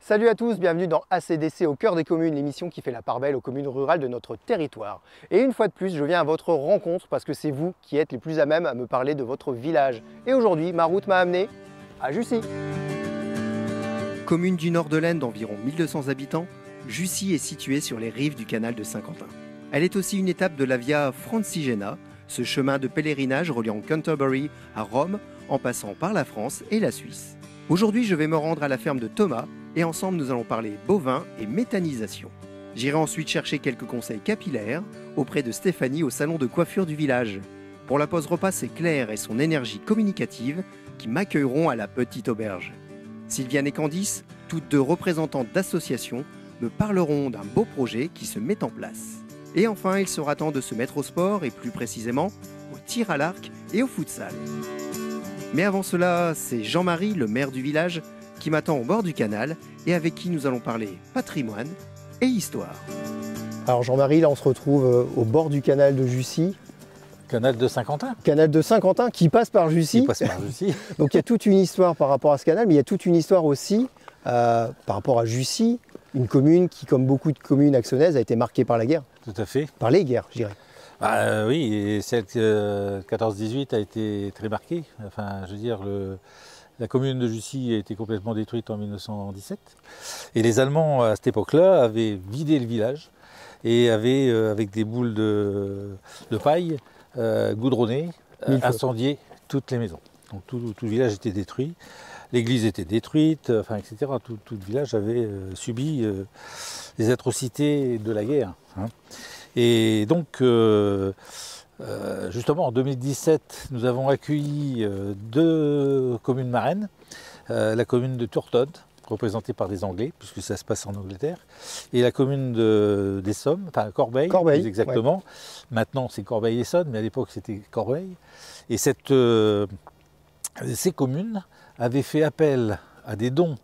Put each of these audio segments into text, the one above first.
Salut à tous, bienvenue dans ACDC au cœur des communes, l'émission qui fait la part belle aux communes rurales de notre territoire. Et une fois de plus, je viens à votre rencontre parce que c'est vous qui êtes les plus à même à me parler de votre village. Et aujourd'hui, ma route m'a amené à Jussy. Commune du nord de l'Aisne d'environ 1200 habitants, Jussy est située sur les rives du canal de Saint-Quentin. Elle est aussi une étape de la Via Francigena, ce chemin de pèlerinage reliant Canterbury à Rome en passant par la France et la Suisse. Aujourd'hui, je vais me rendre à la ferme de Thomas et ensemble nous allons parler bovins et méthanisation. J'irai ensuite chercher quelques conseils capillaires auprès de Stéphanie au salon de coiffure du village. Pour la pause repas, c'est Claire et son énergie communicative qui m'accueilleront à la petite auberge. Sylviane et Candice, toutes deux représentantes d'associations, me parleront d'un beau projet qui se met en place. Et enfin, il sera temps de se mettre au sport et plus précisément au tir à l'arc et au futsal. Mais avant cela, c'est Jean-Marie, le maire du village, qui m'attend au bord du canal et avec qui nous allons parler patrimoine et histoire. Alors Jean-Marie, là on se retrouve au bord du canal de Jussy. Canal de Saint-Quentin. Canal de Saint-Quentin qui passe par Jussy. Qui passe par Jussy. Donc il y a toute une histoire par rapport à ce canal, mais il y a toute une histoire aussi par rapport à Jussy, une commune qui, comme beaucoup de communes axonaises, a été marquée par la guerre. Tout à fait. Par les guerres, je dirais. Oui, et celle 14-18 a été très marquée. Enfin, je veux dire, la commune de Jussy a été complètement détruite en 1917. Et les Allemands, à cette époque-là, avaient vidé le village et avaient, avec des boules de paille, goudronnées, incendié toutes les maisons. Donc tout le village était détruit. L'église était détruite, enfin, etc. Tout le village avait subi les atrocités de la guerre. Hein. Et donc, justement, en 2017, nous avons accueilli deux communes marraines. La commune de Turton, représentée par des Anglais, puisque ça se passe en Angleterre, et la commune des Sommes, enfin Corbeil, plus exactement. Ouais. Maintenant, c'est Corbeil-Essonnes, mais à l'époque, c'était Corbeil. Et ces communes avaient fait appel à des dons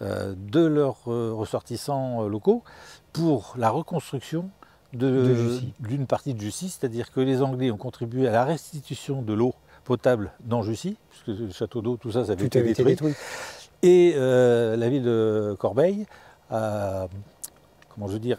de leurs ressortissants locaux pour la reconstruction d'une partie de Jussy, c'est-à-dire que les Anglais ont contribué à la restitution de l'eau potable dans Jussy, puisque le château d'eau, tout ça avait été détruit. Et la ville de Corbeil a,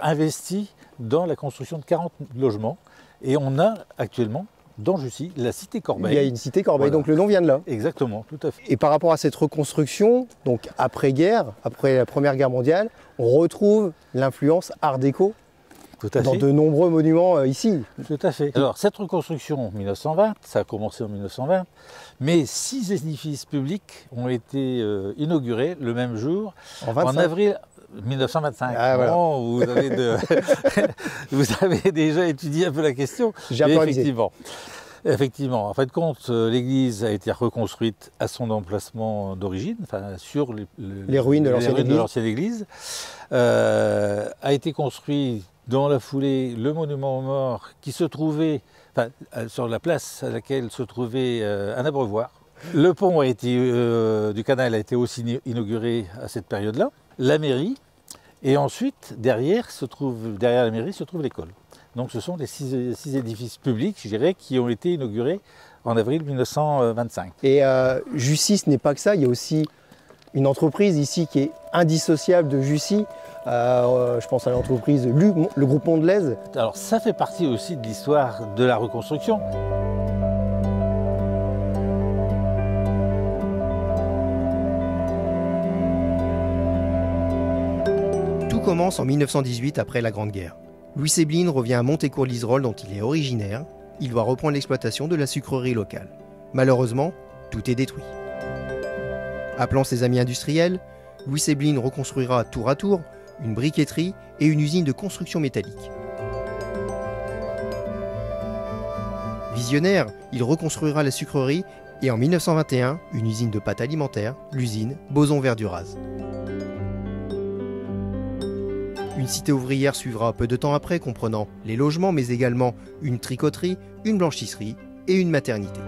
investi dans la construction de 40 logements. Et on a actuellement, dans Jussy, la cité Corbeil. Il y a une cité Corbeil, voilà. Donc le nom vient de là. Exactement, tout à fait. Et par rapport à cette reconstruction, donc après-guerre, après la Première Guerre mondiale, on retrouve l'influence art déco dans de nombreux monuments ici. Tout à fait. Alors cette reconstruction en 1920, ça a commencé en 1920, mais 6 édifices publics ont été inaugurés le même jour, en avril 1925. Ah, voilà. Vous avez déjà étudié un peu la question. J'ai un peu révisé. Effectivement, en fin de compte, l'église a été reconstruite à son emplacement d'origine, enfin, sur les ruines de l'ancienne église. A été construit dans la foulée le monument aux morts qui se trouvait sur la place à laquelle se trouvait un abreuvoir. Le pont du canal a été aussi inauguré à cette période-là. La mairie, et ensuite, derrière la mairie se trouve l'école. Donc ce sont les 6 édifices publics, je dirais, qui ont été inaugurés en avril 1925. Et Jussy, ce n'est pas que ça, il y a aussi une entreprise ici qui est indissociable de Jussy. Je pense à l'entreprise le groupe Mondelez. Alors ça fait partie aussi de l'histoire de la reconstruction. Tout commence en 1918 après la Grande Guerre. Louis Seblin revient à Montécourt-Liserolles dont il est originaire. Il doit reprendre l'exploitation de la sucrerie locale. Malheureusement, tout est détruit. Appelant ses amis industriels, Louis Seblin reconstruira tour à tour une briqueterie et une usine de construction métallique. Visionnaire, il reconstruira la sucrerie et en 1921, une usine de pâtes alimentaires, l'usine Boson-Verduraz. Une cité ouvrière suivra peu de temps après, comprenant les logements, mais également une tricoterie, une blanchisserie et une maternité.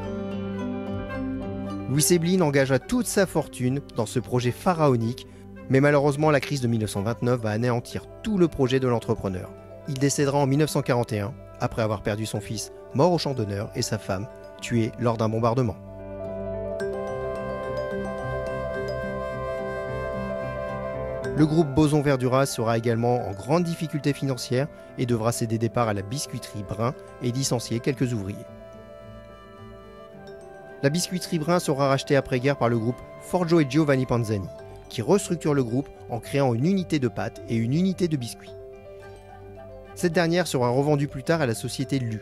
Louis Seblin engagea toute sa fortune dans ce projet pharaonique, mais malheureusement la crise de 1929 va anéantir tout le projet de l'entrepreneur. Il décédera en 1941, après avoir perdu son fils mort au champ d'honneur et sa femme tuée lors d'un bombardement. Le groupe Boson-Verdura sera également en grande difficulté financière et devra céder des parts à la biscuiterie Brun et licencier quelques ouvriers. La biscuiterie Brun sera rachetée après-guerre par le groupe Forgio et Giovanni Panzani, qui restructure le groupe en créant une unité de pâtes et une unité de biscuits. Cette dernière sera revendue plus tard à la société Lu.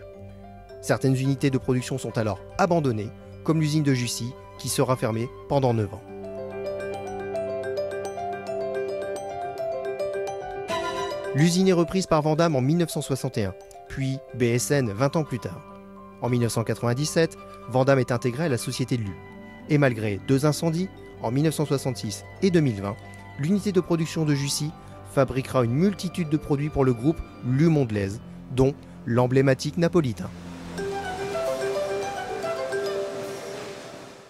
Certaines unités de production sont alors abandonnées, comme l'usine de Jussy, qui sera fermée pendant 9 ans. L'usine est reprise par Vandamme en 1961, puis BSN 20 ans plus tard. En 1997, Vandamme est intégré à la société Lu. Et malgré 2 incendies, en 1966 et 2020, l'unité de production de Jussy fabriquera une multitude de produits pour le groupe Lu Mondelez, dont l'emblématique napolitain.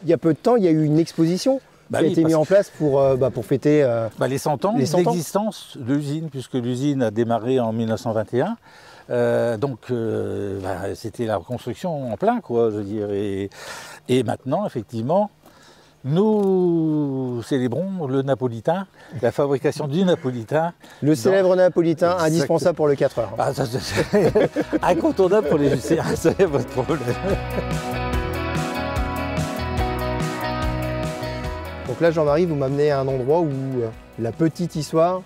Il y a peu de temps, il y a eu une exposition qui a été mise en place pour fêter les 100 ans d'existence de l'usine, puisque l'usine a démarré en 1921. C'était la reconstruction en plein, quoi, je veux dire. Et maintenant, effectivement, nous célébrons le napolitain, la fabrication du napolitain. Le célèbre napolitain, indispensable pour le 4 heures. Ah, ça, c'est incontournable pour les lycéens, ça n'est pas de problème. Donc là, Jean-Marie, vous m'amenez à un endroit où la petite histoire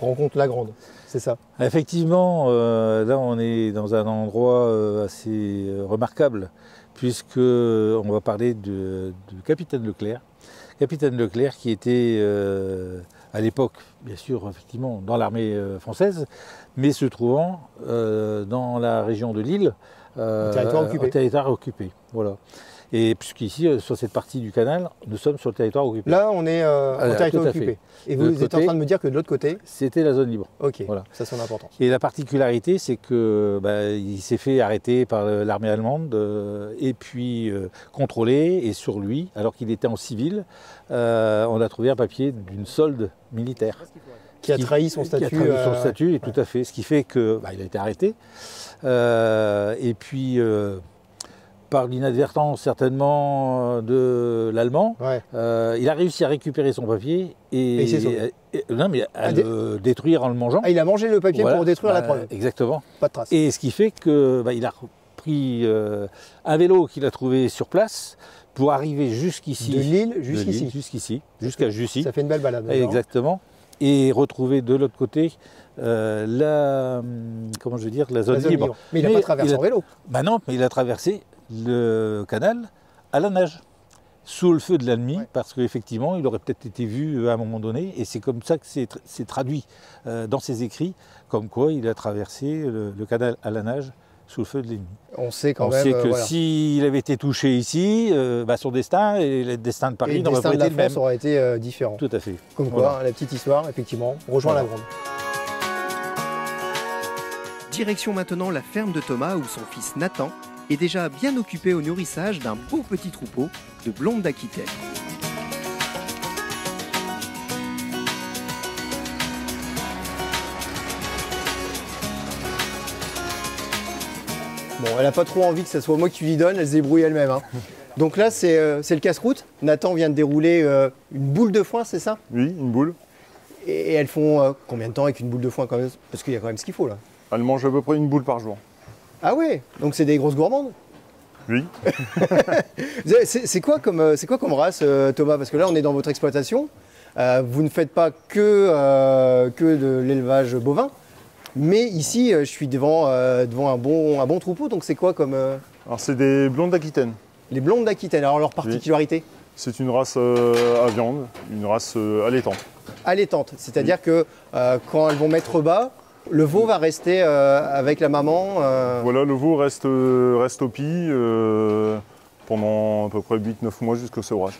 rencontre la grande, c'est ça? Effectivement, là on est dans un endroit assez remarquable, puisque on va parler du capitaine Leclerc. Capitaine Leclerc qui était à l'époque, bien sûr, effectivement, dans l'armée française, mais se trouvant dans la région de Lille, territoire occupé. Voilà. Et puisqu'ici, sur cette partie du canal, nous sommes sur le territoire occupé. Là, on est en territoire occupé. Et vous êtes en train de me dire que de l'autre côté... C'était la zone libre. Ok, voilà. Ça a son importance. Et la particularité, c'est que il s'est fait arrêter par l'armée allemande et puis contrôlé. Et sur lui, alors qu'il était en civil, on a trouvé un papier d'une solde militaire. Qui a trahi son statut. Qui a trahi son statut, et tout à fait. Ce qui fait qu'il a été arrêté. Et puis... par l'inadvertance certainement de l'Allemand, il a réussi à récupérer son papier et le détruire en le mangeant. Ah, il a mangé le papier pour détruire la preuve. Exactement. Pas de trace. Et ce qui fait que il a pris un vélo qu'il a trouvé sur place pour arriver jusqu'ici. De Lille jusqu'ici. Jusqu'à Jussy. Ça fait une belle balade. Exactement. Et retrouver de l'autre côté la zone libre. Mais il n'a pas traversé en vélo. Non, mais il a traversé le canal à la nage, sous le feu de l'ennemi, parce qu'effectivement, il aurait peut-être été vu à un moment donné, et c'est comme ça que c'est traduit dans ses écrits, comme quoi il a traversé le canal à la nage sous le feu de l'ennemi. On sait quand On même sait que s'il avait été touché ici, son destin et le destin de Paris n'aurait pas été le même. Ça aurait été différent. Tout à fait. Comme quoi, la petite histoire, effectivement, rejoint la grande. Direction maintenant la ferme de Thomas, où son fils Nathan est déjà bien occupé au nourrissage d'un beau petit troupeau de blondes d'Aquitaine. Bon, elle n'a pas trop envie que ce soit moi qui lui donne, elle se débrouille elle-même. Hein. Donc là, c'est le casse-croûte. Nathan vient de dérouler une boule de foin, c'est ça? Oui, une boule. Et elles font combien de temps avec une boule de foin quand même? Parce qu'il y a quand même ce qu'il faut là. Elles mangent à peu près une boule par jour. Ah ouais, donc c'est des grosses gourmandes? Oui. C'est quoi comme race, Thomas? Parce que là, on est dans votre exploitation. Vous ne faites pas que de l'élevage bovin. Mais ici, je suis devant un bon troupeau. Donc c'est quoi comme... Alors c'est des blondes d'Aquitaine. Les blondes d'Aquitaine, alors leur particularité? Oui. C'est une race à viande, une race allaitante. Allaitante, c'est-à-dire que quand elles vont mettre bas, le veau va rester avec la maman. Voilà, le veau reste au pis pendant à peu près 8-9 mois jusqu'au sevrage.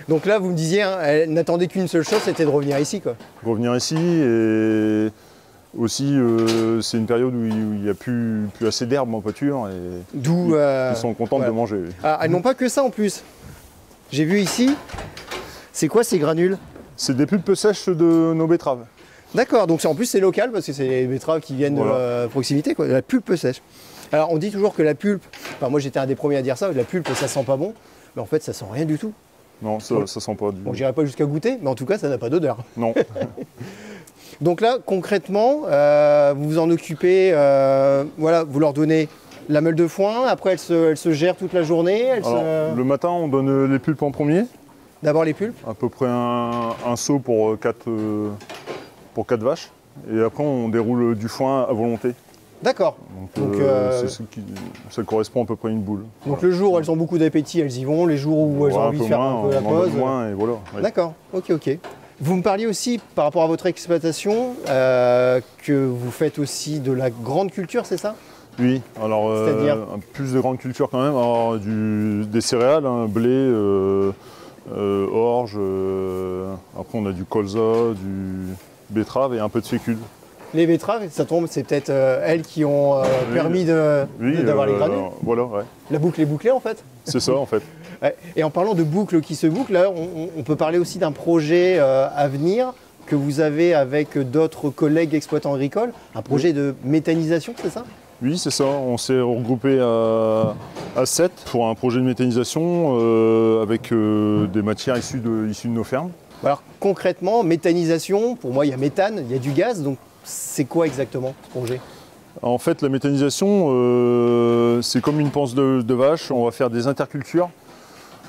Donc là, vous me disiez, hein, elle n'attendait qu'une seule chose, c'était de revenir ici, quoi. Revenir ici, et aussi c'est une période où il n'y a plus assez d'herbe en pâture. D'où ils sont contents de manger. Oui. Ah, elles n'ont pas que ça en plus. J'ai vu ici, c'est quoi ces granules? C'est des pulpes sèches de nos betteraves. D'accord, donc en plus c'est local parce que c'est les betteraves qui viennent de proximité, quoi, de la pulpe sèche. Alors on dit toujours que la pulpe, enfin moi j'étais un des premiers à dire ça, la pulpe ça sent pas bon, mais en fait ça sent rien du tout. Non, ça sent pas du tout. Bon, j'irai pas jusqu'à goûter, mais en tout cas ça n'a pas d'odeur. Non. Donc là, concrètement, vous vous en occupez, voilà, vous leur donnez la meule de foin, après elle se gère toute la journée. Le matin, on donne les pulpes en premier. D'abord les pulpes. À peu près un seau pour 4 vaches. Et après, on déroule du foin à volonté. D'accord. Donc, ça correspond à peu près à une boule. Donc le jour où elles ont beaucoup d'appétit, elles y vont. Les jours où elles ont envie de faire un peu la pause. Moins et voilà. Ouais. D'accord, ok. Vous me parliez aussi, par rapport à votre exploitation, que vous faites aussi de la grande culture, c'est ça? Oui, alors c'est-à-dire plus de grande culture quand même. Alors, des céréales, hein, blé, orge, après on a du colza, du betterave et un peu de fécule. Les betteraves, ça tombe, c'est peut-être elles qui ont permis d'avoir les granules. Voilà, ouais. La boucle est bouclée en fait. C'est ça en fait. Et en parlant de boucle qui se boucle, là, on peut parler aussi d'un projet à venir que vous avez avec d'autres collègues exploitants agricoles, un projet de méthanisation, c'est ça? Oui, c'est ça. On s'est regroupé à 7 pour un projet de méthanisation avec des matières issues de nos fermes. Alors concrètement, méthanisation, pour moi il y a méthane, il y a du gaz, donc c'est quoi exactement ce projet? En fait, la méthanisation, c'est comme une panse de vache. On va faire des intercultures.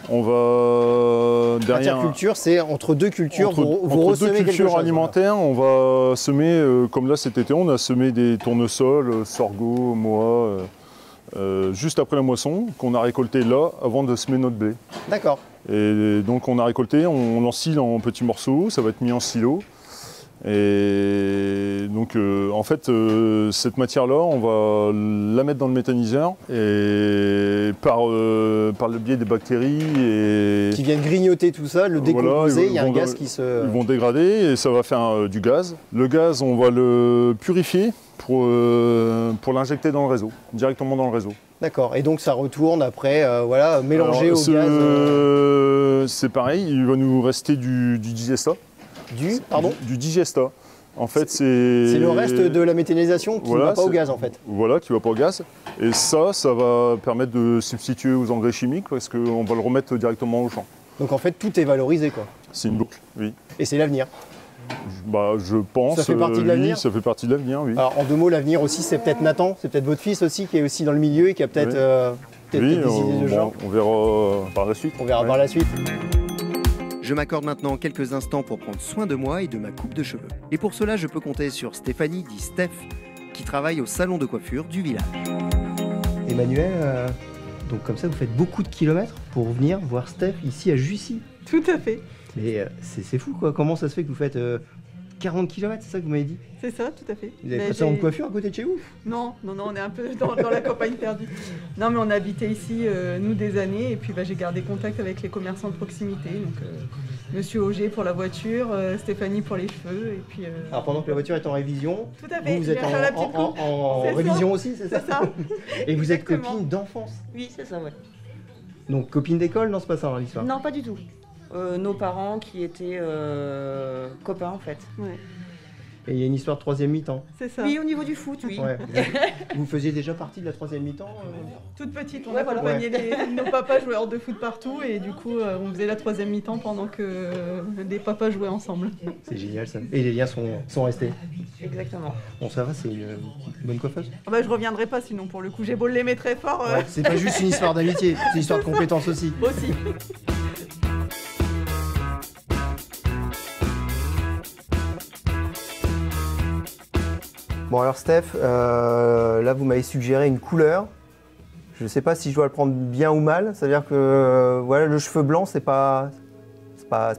On va derrière. Interculture, c'est entre deux cultures. Entre deux cultures alimentaires, on va semer, comme là cet été, on a semé des tournesols, sorgho, moa, juste après la moisson, qu'on a récolté là, avant de semer notre blé. D'accord. Et donc on a récolté, on l'ensile en petits morceaux, ça va être mis en silo. Et donc en fait cette matière-là, on va la mettre dans le méthaniseur et par le biais des bactéries qui viennent grignoter tout ça, le décomposer, voilà, il y a un gaz qui se... Ils vont dégrader et ça va faire du gaz. Le gaz, on va le purifier pour l'injecter dans le réseau, directement dans le réseau. D'accord, et donc ça retourne après, voilà, mélangé au gaz. C'est pareil, il va nous rester du digesta. Du digesta. En fait, c'est le reste de la méthanisation qui ne va pas au gaz en fait. Voilà, qui ne va pas au gaz. Et ça va permettre de substituer aux engrais chimiques parce qu'on va le remettre directement au champ. Donc en fait, tout est valorisé quoi. C'est une boucle, oui. Et c'est l'avenir. Je pense. Ça fait partie de l'avenir. Oui, ça fait partie de l'avenir, oui. Alors en 2 mots, l'avenir aussi, c'est peut-être Nathan, c'est peut-être votre fils aussi qui est aussi dans le milieu et qui a peut-être des idées de genre. On verra par la suite. On verra par la suite. Je m'accorde maintenant quelques instants pour prendre soin de moi et de ma coupe de cheveux. Et pour cela, je peux compter sur Stéphanie, dit Steph, qui travaille au salon de coiffure du village. Emmanuel, donc comme ça, vous faites beaucoup de kilomètres pour venir voir Steph ici à Jussy. Tout à fait. Mais c'est fou quoi, comment ça se fait que vous faites 40 km, c'est ça que vous m'avez dit? C'est ça, tout à fait. Vous avez pas de salon de coiffure à côté de chez vous? Non, on est un peu dans la campagne perdue. Non, mais on a habité ici, nous, des années, et puis j'ai gardé contact avec les commerçants de proximité. Donc, Monsieur Auger pour la voiture, Stéphanie pour les cheveux, et puis... Alors pendant que la voiture est en révision, tout à fait. vous êtes en révision aussi, c'est ça? C'est ça. Et vous êtes copine d'enfance? Oui, c'est ça, ouais. Donc copine d'école? Non, c'est pas ça l'histoire? Non, pas du tout. Nos parents qui étaient copains en fait. Ouais. Et il y a une histoire de 3e mi-temps. C'est ça. Oui, au niveau du foot, oui. Ouais. Vous faisiez déjà partie de la 3e mi-temps Toute petite, on accompagnait nos papas joueurs de foot partout et du coup on faisait la 3e mi-temps pendant que des papas jouaient ensemble. C'est génial ça. Et les liens sont restés. Exactement. Bon ça va, c'est une bonne coiffeuse. Je reviendrai pas sinon pour le coup, j'ai beau l'aimer très fort. Ouais, c'est pas juste une histoire d'amitié, c'est une histoire de compétence aussi. Aussi. Bon alors Steph, là vous m'avez suggéré une couleur. Je ne sais pas si je dois le prendre bien ou mal. C'est-à-dire que voilà, le cheveu blanc, c'est pas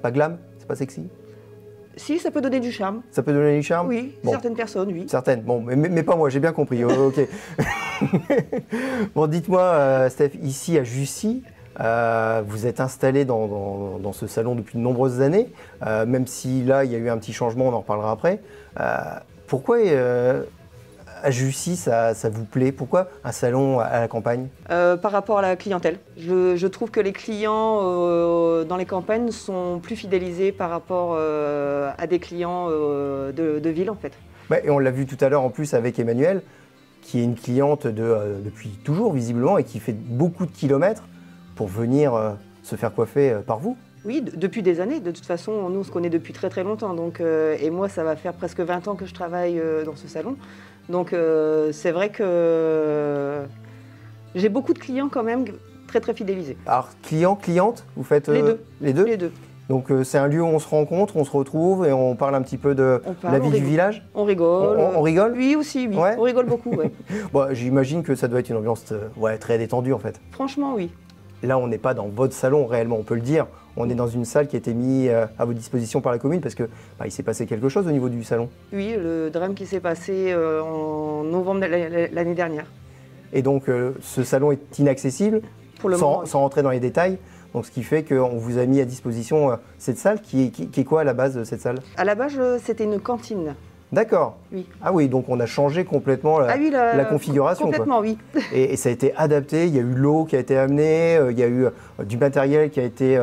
glam, c'est pas sexy. Si, ça peut donner du charme. Ça peut donner du charme? Oui, bon. Certaines personnes, oui. Certaines, bon, mais pas moi, j'ai bien compris. Ok. Bon, dites-moi, Steph, ici à Jussy, vous êtes installé dans ce salon depuis de nombreuses années, même si là, il y a eu un petit changement, on en reparlera après. Pourquoi à Jussy, ça vous plaît? Pourquoi un salon à la campagne? Par rapport à la clientèle. Je trouve que les clients dans les campagnes sont plus fidélisés par rapport à des clients de ville en fait. Ouais, et on l'a vu tout à l'heure en plus avec Emmanuel, qui est une cliente depuis toujours visiblement et qui fait beaucoup de kilomètres pour venir se faire coiffer par vous. Oui, depuis des années. De toute façon, nous, on se connaît depuis très très longtemps. Donc, et moi, ça va faire presque 20 ans que je travaille dans ce salon. Donc, c'est vrai que j'ai beaucoup de clients quand même très très fidélisés. Alors, client, cliente, vous faites Les deux. Les deux. Les deux. Donc, c'est un lieu où on se rencontre, on se retrouve et on parle un petit peu de la vie du village. On rigole. On rigole? Oui, aussi, oui. Ouais. On rigole beaucoup, ouais. Bon, j'imagine que ça doit être une ambiance très détendue en fait. Franchement, oui. Là, on n'est pas dans votre salon réellement, on peut le dire. On est dans une salle qui a été mise à votre disposition par la commune parce que il s'est passé quelque chose au niveau du salon. Oui, le drame qui s'est passé en novembre l'année dernière. Et donc, ce salon est inaccessible, Pour le moment, sans rentrer dans les détails. Donc, ce qui fait qu'on vous a mis à disposition cette salle, qui est quoi à la base de cette salle? À la base, c'était une cantine. D'accord. Oui. Ah oui, donc on a changé complètement la configuration. Complètement, Quoi. oui. Et ça a été adapté, il y a eu l'eau qui a été amenée, il y a eu du matériel qui a été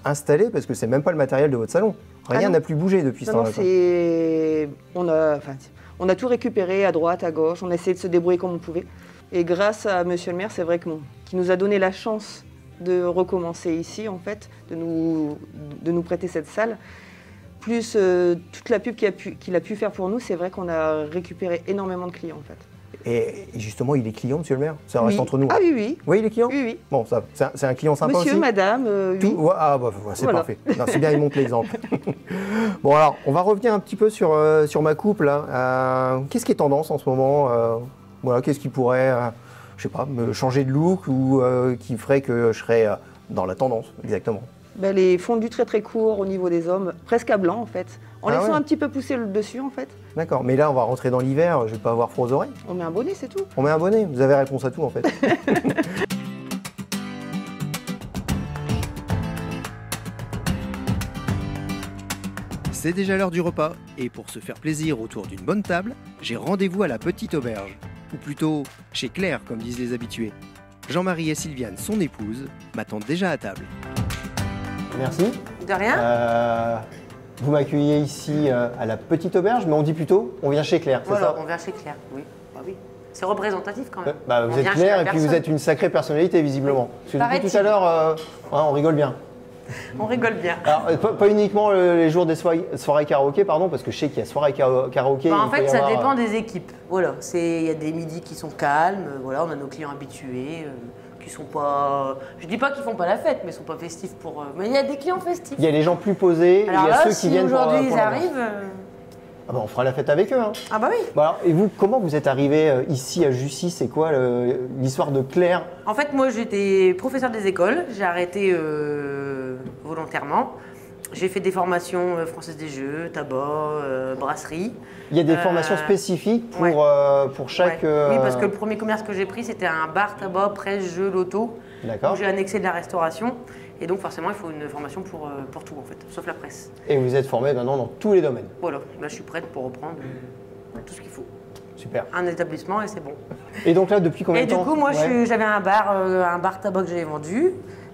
installé, parce que c'est même pas le matériel de votre salon. Rien n'a plus bougé depuis ce temps-là. On a tout récupéré à droite, à gauche, on a essayé de se débrouiller comme on pouvait. Et grâce à monsieur le maire, c'est vrai qu'il nous a donné la chance de recommencer ici, en fait, de nous prêter cette salle. Plus toute la pub qu'il a pu faire pour nous, c'est vrai qu'on a récupéré énormément de clients, en fait. Et justement, il est client, monsieur le maire? Ça reste entre nous. Ah oui, oui. Oui, il est client? Oui, oui. Bon, c'est un client sympa Monsieur, aussi? madame, oui. Ouais, ah bah c'est Voilà. parfait. Non, c'est bien, il montre l'exemple. Bon alors, on va revenir un petit peu sur ma coupe là. Qu'est-ce qui est tendance en ce moment? Voilà, qu'est-ce qui pourrait, je sais pas, me changer de look ou qui ferait que je serais dans la tendance, exactement? Ben, les fondus très très courts au niveau des hommes, presque à blanc en fait. En laissant un petit peu pousser le dessus en fait. D'accord, mais là on va rentrer dans l'hiver, je vais pas avoir froid aux oreilles. On met un bonnet, c'est tout. On met un bonnet, vous avez réponse à tout en fait. C'est déjà l'heure du repas, et pour se faire plaisir autour d'une bonne table, j'ai rendez-vous à la Petite Auberge, ou plutôt chez Claire comme disent les habitués. Jean-Marie et Sylviane, son épouse, m'attendent déjà à table. Merci. De rien. Vous m'accueillez ici à la Petite Auberge, mais on dit plutôt on vient chez Claire, c'est voilà, ça? on vient chez Claire, oui. Bah oui. C'est représentatif quand même. Vous êtes Claire et puis vous êtes une sacrée personnalité visiblement. Parce que depuis tout à l'heure, on rigole bien. On rigole bien. Alors, pas uniquement les jours des soirées karaoké, pardon, parce que je sais qu'il y a soirée karaoké. Bah, en fait, ça dépend des équipes. Voilà, il y a des midis qui sont calmes. Voilà, on a nos clients habitués qui sont pas. Je dis pas qu'ils font pas la fête, mais ils sont pas festifs pour. Mais il y a des clients festifs. Il y a les gens plus posés. Alors il y a là, ceux qui viennent aujourd'hui pour ils arrivent. Ah bah, on fera la fête avec eux. Hein. Ah bah oui. Bon, alors, et vous, comment vous êtes arrivé ici à Jussy? C'est quoi l'histoire de Claire? En fait, moi j'étais professeur des écoles. J'ai arrêté volontairement. J'ai fait des formations françaises des jeux, tabac, brasserie. Il y a des formations spécifiques pour chaque. Ouais. Oui, parce que le premier commerce que j'ai pris, c'était un bar, tabac, presse, jeux, loto. D'accord. J'ai annexé de la restauration. Et donc, forcément, il faut une formation pour tout, en fait, sauf la presse. Et vous êtes formé maintenant dans tous les domaines? Voilà, là, je suis prête pour reprendre tout ce qu'il faut. Super. Un établissement et c'est bon. Et donc là, depuis combien de temps? Et du coup, moi, j'avais un bar tabac que j'avais vendu.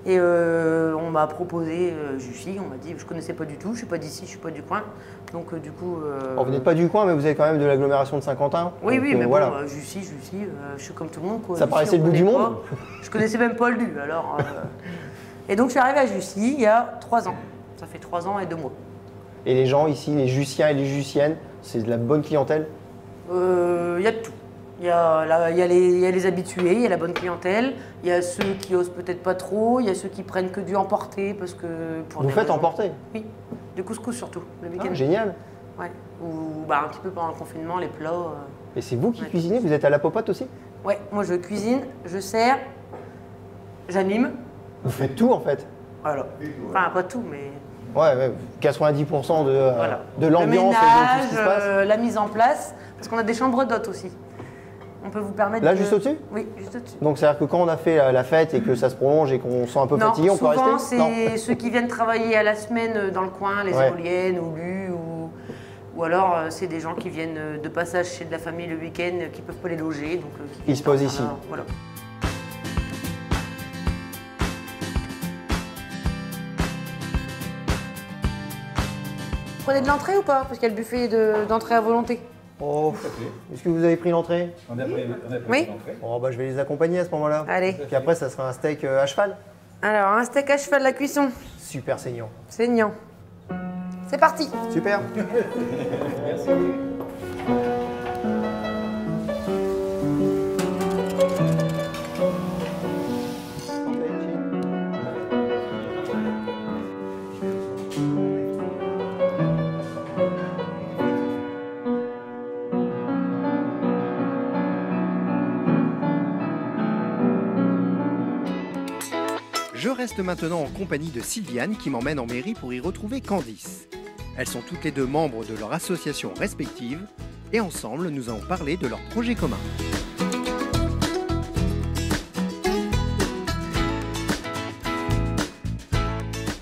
Et on m'a proposé Jussy, on m'a dit, je connaissais pas du tout, je suis pas d'ici, je suis pas du coin. Donc du coup... vous n'êtes pas du coin, mais vous êtes quand même de l'agglomération de Saint-Quentin. Oui, oui, mais voilà. bon, Jussy, je suis comme tout le monde. Quoi. Ça paraissait le bout du monde. Je connaissais même pas le du, alors... Et donc je suis arrivée à Jussy il y a 3 ans. Ça fait 3 ans et 2 mois. Et les gens ici, les Jussiens et les Jussiennes, c'est de la bonne clientèle? Il y a de tout. Il y a les habitués, il y a la bonne clientèle, il y a ceux qui osent peut-être pas trop, il y a ceux qui prennent que du emporté parce que... Vous faites emporter? Oui, du couscous surtout, le week-end. Ah, génial. Ouais, ou un petit peu pendant le confinement, les plats. Et c'est vous qui cuisinez? Vous êtes à la popote aussi? Ouais, moi je cuisine, je sers, j'anime. Vous faites tout en fait? Voilà, enfin pas tout mais... Ouais, 90% de l'ambiance et de tout ce qui se passe. La mise en place, parce qu'on a des chambres d'hôtes aussi. On peut vous permettre là, juste au-dessus? Oui, juste au-dessus. Donc, c'est-à-dire que quand on a fait la fête et que ça se prolonge et qu'on se sent un peu fatigué, on peut rester? Non, souvent, c'est ceux qui viennent travailler à la semaine dans le coin, les éoliennes, ou Lu, ou alors c'est des gens qui viennent de passage chez de la famille le week-end, qui ne peuvent pas les loger. Donc, ils se posent ici. Voilà. Vous prenez de l'entrée ou pas? Parce qu'il y a le buffet d'entrée à volonté. Oh, est-ce que vous avez pris l'entrée? On a pris oui. l'entrée. Oh, bah, je vais les accompagner à ce moment-là. Allez. Puis après, ça sera un steak à cheval. Alors, un steak à cheval de la cuisson. Super saignant. Saignant. C'est parti. Super. Merci. Je reste maintenant en compagnie de Sylviane qui m'emmène en mairie pour y retrouver Candice. Elles sont toutes les deux membres de leur association respective et ensemble nous allons parler de leur projet commun.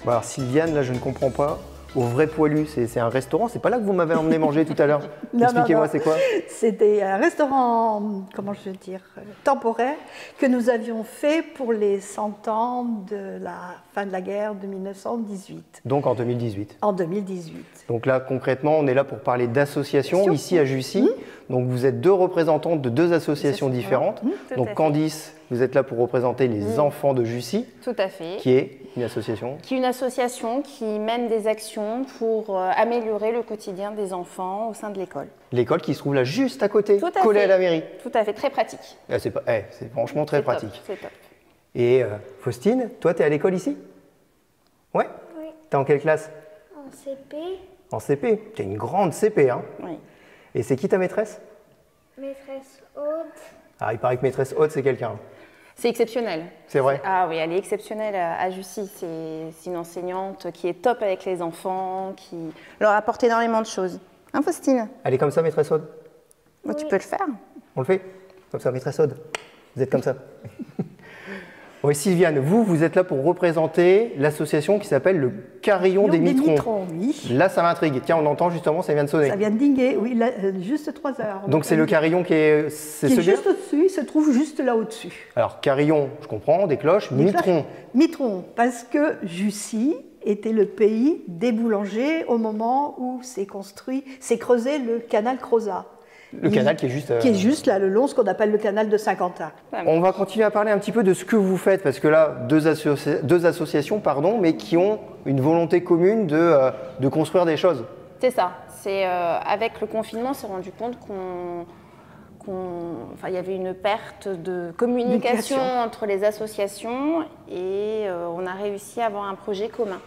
Bon alors Sylviane, là je ne comprends pas. Au Vrai Poilu, c'est un restaurant, c'est pas là que vous m'avez emmené manger tout à l'heure. Expliquez-moi, c'est quoi? C'était un restaurant, comment je veux dire, temporaire, que nous avions fait pour les 100 ans de la fin de la guerre de 1918. Donc en 2018. En 2018. Donc là, concrètement, on est là pour parler d'associations ici à Jussy. Donc vous êtes deux représentantes de deux associations différentes. Donc Candice, vous êtes là pour représenter les enfants de Jussy. Tout à fait. Qui est une association. Qui est une association qui mène des actions pour améliorer le quotidien des enfants au sein de l'école. L'école qui se trouve là juste à côté, Tout à collée fait. à la mairie. Tout à fait, très pratique. C'est franchement très pratique. C'est top. Et Faustine, toi, tu es à l'école ici? Ouais? Oui. Tu es en quelle classe? En CP, En CP. Tu es une grande CP, hein? Oui. Et c'est qui ta maîtresse? maîtresse Aude. Ah, il paraît que maîtresse haute, c'est quelqu'un. C'est exceptionnel. C'est vrai? Ah oui, elle est exceptionnelle à Jussy. C'est une enseignante qui est top avec les enfants, qui leur apporte énormément de choses. Hein, Faustine? Elle est comme ça, maîtresse Aude? Bah, tu peux le faire. On le fait? Comme ça, maîtresse Aude? Vous êtes comme ça? Oui, Sylviane, vous êtes là pour représenter l'association qui s'appelle le Carillon des Mitrons. Oui. Là, ça m'intrigue. Tiens, on entend justement, ça vient de sonner. Ça vient de dinguer, oui, là, juste 3 heures. Donc c'est le carillon qui est... C'est qui est celui-là? juste au-dessus, il se trouve juste là au-dessus. Alors, carillon, je comprends, des cloches, mitron. Mitron, parce que Jussy était le pays des boulangers au moment où s'est creusé le canal Crozat. Le canal qui est juste... Qui est juste là, le long, ce qu'on appelle le canal de Saint-Quentin. On va continuer à parler un petit peu de ce que vous faites, parce que là, deux associations, mais qui ont une volonté commune de construire des choses. C'est ça. Avec le confinement, on s'est rendu compte il y avait une perte de communication entre les associations et on a réussi à avoir un projet commun.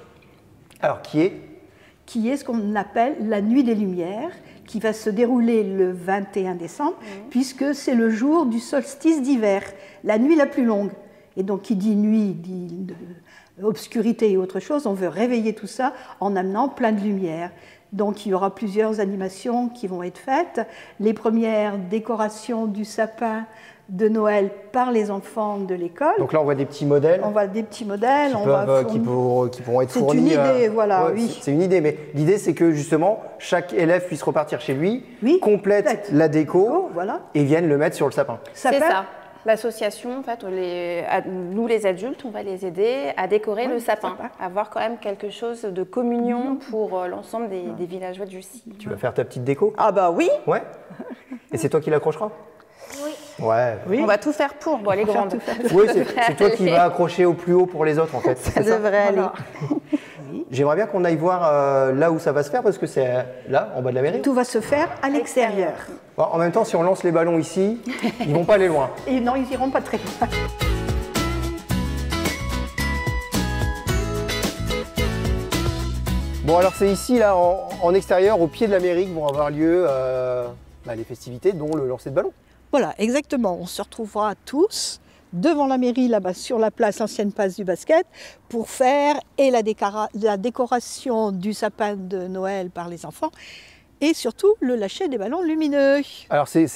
Alors, qui est ce qu'on appelle la Nuit des Lumières, qui va se dérouler le 21 décembre, puisque c'est le jour du solstice d'hiver, la nuit la plus longue. Et donc, qui dit nuit, dit obscurité et autre chose, on veut réveiller tout ça en amenant plein de lumière. Donc, il y aura plusieurs animations qui vont être faites. Les premières décorations du sapin de Noël par les enfants de l'école. Donc là, on voit des petits modèles. On voit des petits modèles. Qui pourront être fournis. C'est une idée, voilà, oui. C'est une idée, mais l'idée, c'est que justement, chaque élève puisse repartir chez lui, complète la déco, et vienne le mettre sur le sapin. C'est ça. L'association, en fait, nous les adultes, on va les aider à décorer le sapin, avoir quand même quelque chose de communion pour l'ensemble des villageois de Jussy. Tu vas faire ta petite déco? Ah bah oui. Ouais. Et c'est toi qui l'accrocheras? Oui. Ouais. Oui. On va tout faire pour. Bon, elle est grande. Oui, c'est toi qui vas accrocher au plus haut pour les autres, en fait. Ça devrait aller. J'aimerais bien qu'on aille voir là où ça va se faire, parce que c'est là, en bas de la mairie. Tout va se faire à l'extérieur. Bon, en même temps, si on lance les ballons ici, ils vont pas aller loin. Et non, ils iront pas très loin. Bon, alors c'est ici, là, en extérieur, au pied de la mairie, que vont avoir lieu les festivités, dont le lancer de ballon. Voilà, exactement. On se retrouvera tous devant la mairie, là-bas, sur la place, l'ancienne place du basket, pour faire la décoration du sapin de Noël par les enfants et surtout le lâcher des ballons lumineux. Alors ces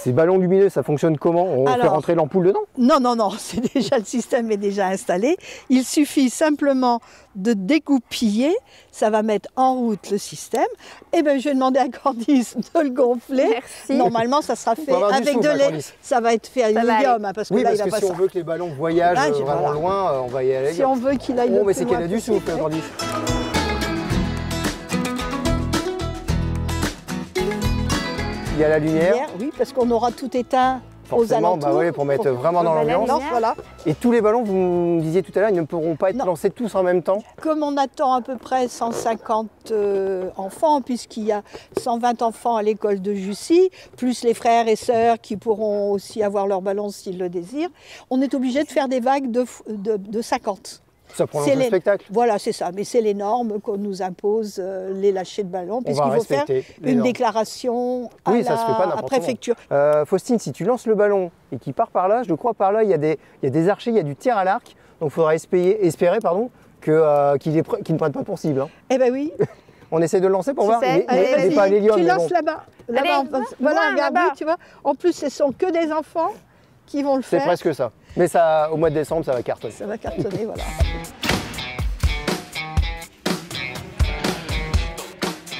ballons lumineux, ça fonctionne comment? On fait rentrer l'ampoule dedans? Non, le système est déjà installé. Il suffit simplement de dégoupiller, ça va mettre en route le système. Et bien, je vais demander à Candice de le gonfler. Merci. Normalement, ça sera fait avec de l'hélium. Ça va être fait à l'hélium, parce que là, il va pas si on veut que les ballons voyagent vraiment loin, on va y aller. Si on veut qu'il aille le plus loin. Mais c'est qu'elle a du souffle, Candice. Il y a la lumière. Oui, parce qu'on aura tout éteint Forcément, bah oui, pour mettre vraiment dans l'ambiance. Voilà. Et tous les ballons, vous me disiez tout à l'heure, ils ne pourront pas être lancés tous en même temps. Comme on attend à peu près 150 enfants, puisqu'il y a 120 enfants à l'école de Jussy, plus les frères et sœurs qui pourront aussi avoir leur ballon s'ils le désirent, on est obligé de faire des vagues de 50. Ça prolonge le spectacle. Voilà, c'est ça. Mais c'est les normes qu'on nous impose, les lâchers de ballon, puisqu'il faut faire une déclaration à la préfecture. Faustine, si tu lances le ballon et qu'il part par là, je crois par là, il y a des archers, il y a du tir à l'arc. Donc il faudra espérer qu'il ne prenne pas pour cible. Hein. Eh ben oui. On essaie de le lancer pour voir. Allez, pas à l'hélium. Tu lances là-bas. Voilà, regarde, tu vois. En plus, ce sont que des enfants qui vont le faire. C'est presque ça. Mais ça, au mois de décembre, ça va cartonner. Ça va cartonner, voilà.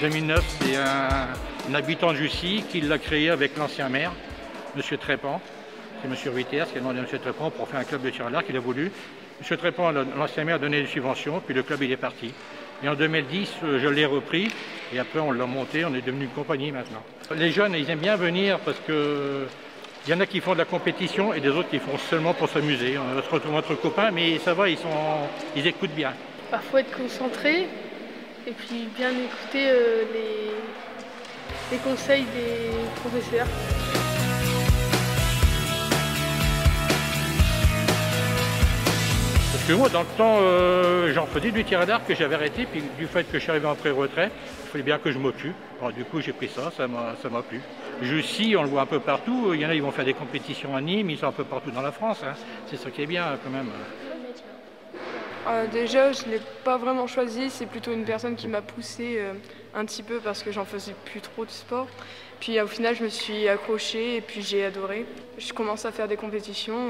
2009, c'est un habitant de Jussy qui l'a créé avec l'ancien maire, M. Trépan. C'est M. Ruiter qui a demandé à M. Trépan pour faire un club de tir à l'arc qu'il a voulu. M. Trépan, l'ancien maire, a donné des subventions, puis le club il est parti. Et en 2010, je l'ai repris, et après on l'a monté, on est devenu une compagnie maintenant. Les jeunes, ils aiment bien venir parce que il y en a qui font de la compétition et des autres qui font seulement pour s'amuser. On va se retrouver entre copains, mais ça va, ils écoutent bien. Parfois être concentré et puis bien écouter les conseils des professeurs. Parce que moi, dans le temps, j'en faisais du tir à l'arc que j'avais arrêté, puis du fait que je suis arrivé en pré-retraite, il fallait bien que je m'occupe. Du coup, j'ai pris ça m'a plu. Jussy, on le voit un peu partout. Il y en a, ils vont faire des compétitions à Nîmes, ils sont un peu partout dans la France. Hein. C'est ça qui est bien, quand même. Déjà, je ne l'ai pas vraiment choisi. C'est plutôt une personne qui m'a poussé un petit peu parce que j'en faisais plus trop de sport. Puis au final, je me suis accrochée et puis j'ai adoré. Je commence à faire des compétitions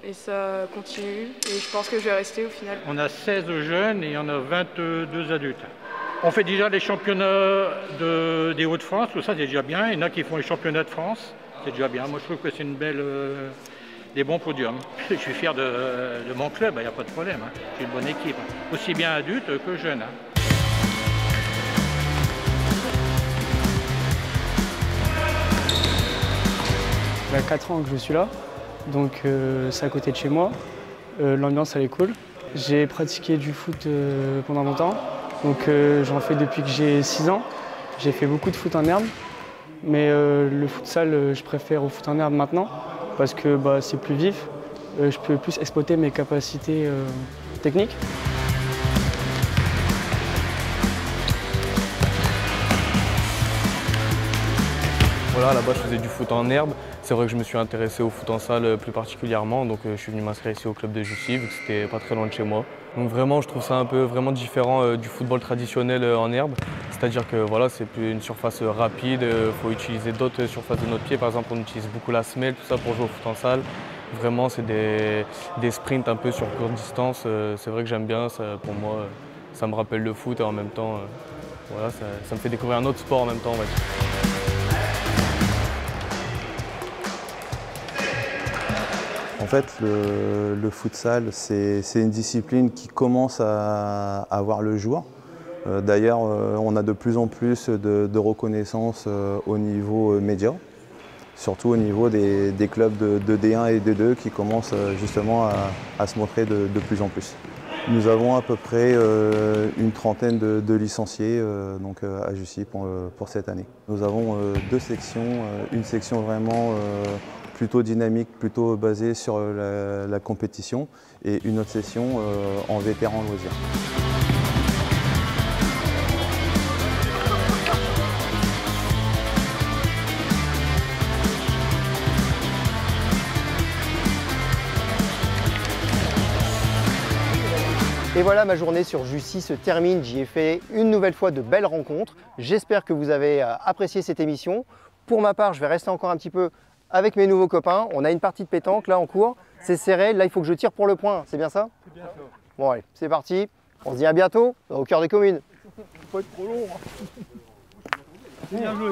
et ça continue. Et je pense que je vais rester au final. On a 16 jeunes et on a 22 adultes. On fait déjà les championnats des Hauts-de-France, tout ça c'est déjà bien. Il y en a qui font les championnats de France, c'est déjà bien. Moi je trouve que c'est des bons podiums. Je suis fier de mon club, il n'y a pas de problème. Hein. J'ai une bonne équipe, aussi bien adulte que jeune. Hein. Il y a 4 ans que je suis là, donc c'est à côté de chez moi. L'ambiance elle est cool. J'ai pratiqué du foot pendant longtemps. Donc j'en fais depuis que j'ai 6 ans. J'ai fait beaucoup de foot en herbe, mais le futsal, je préfère au foot en herbe maintenant parce que c'est plus vif. Je peux plus exploiter mes capacités techniques. Voilà, là-bas je faisais du foot en herbe. C'est vrai que je me suis intéressé au foot en salle plus particulièrement, donc je suis venu m'inscrire ici au club de Jussy, vu que c'était pas très loin de chez moi. Donc vraiment, je trouve ça un peu vraiment différent du football traditionnel en herbe. C'est-à-dire que voilà, c'est une surface rapide, il faut utiliser d'autres surfaces de notre pied. Par exemple, on utilise beaucoup la semelle, tout ça pour jouer au foot en salle. Vraiment, c'est des sprints un peu sur courte distance. C'est vrai que j'aime bien, ça, pour moi, ça me rappelle le foot et en même temps, voilà, ça me fait découvrir un autre sport en même temps, on va dire. En fait, le futsal, c'est une discipline qui commence à avoir le jour. D'ailleurs, on a de plus en plus de reconnaissance au niveau média, surtout au niveau des clubs de D1 et D2 qui commencent justement à se montrer de plus en plus. Nous avons à peu près une trentaine de licenciés donc, à Jussy pour cette année. Nous avons 2 sections, une section vraiment plutôt dynamique, plutôt basée sur la compétition et une autre session en vétéran loisirs. Et voilà, ma journée sur Jussy se termine. J'y ai fait une nouvelle fois de belles rencontres. J'espère que vous avez apprécié cette émission. Pour ma part, je vais rester encore un petit peu avec mes nouveaux copains. On a une partie de pétanque là en cours. C'est serré. Là, il faut que je tire pour le point. C'est bien ça? C'est bien ça. Bon, allez, c'est parti. On se dit à bientôt au cœur des communes. Faut pas être trop long. Hein. Bien joué.